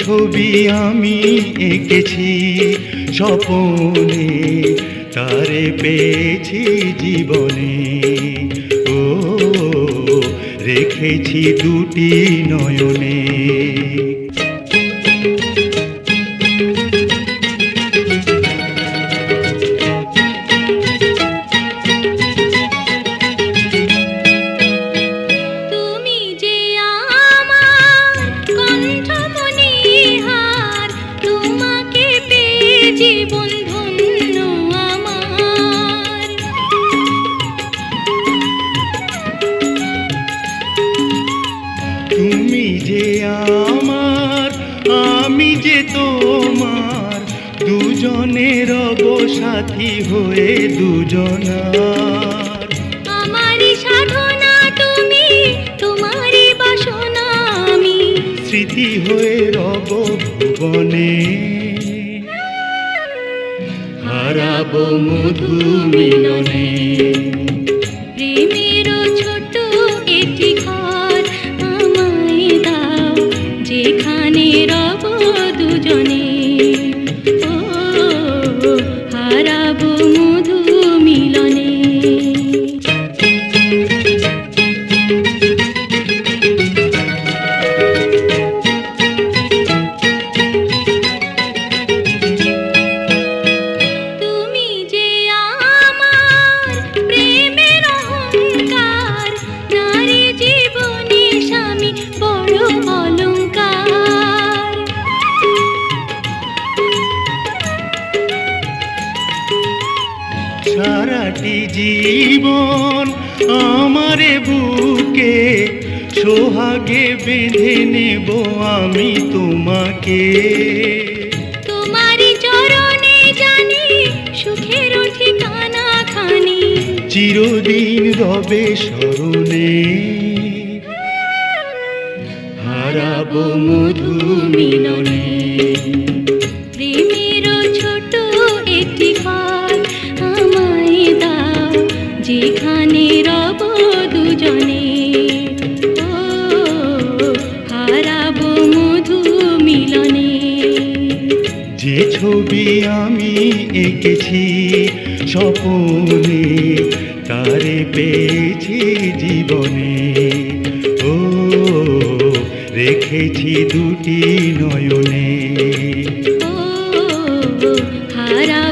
ছবি আমি এঁকেছি স্বপনে, তারে পেয়েছি জীবনে। ও রেখেছি দুটি নয়নে। জীবন ধন্য আমার, তুমি যে আমার, আমি যে তোমার, দুজনের সাথী হয়ে দুজনার। আমারই সাধনা তুমি, তোমারই বাসনা আমি, স্মৃতি হয়ে রব ভুবনে। হারাবো মধু মিলনে। প্রেমের ছোট একটি ঘর আমায় দাও, যেখানে রব দুজনে। ও হারাবো মধু মিলনে। সারাটি জীবন আমারে বুকে সোহাগে বেঁধে নেব আমি তোমাকে। তোমারই চরণে জানি সুখের ঠিকানা খানি, চিরদিন রবে স্মরণে। হারাবো মধু মিলনে। প্রেমের ছোট একটি ঘর আমায় দাও, যেখানে রব দুজনে। ও হারাবো মধু মিলনে। যে ছবি আমি এঁকেছি স্বপনে, তারে পেয়েছি জীবনে। ও রেখেছি দুটি নয়নে। ও হারা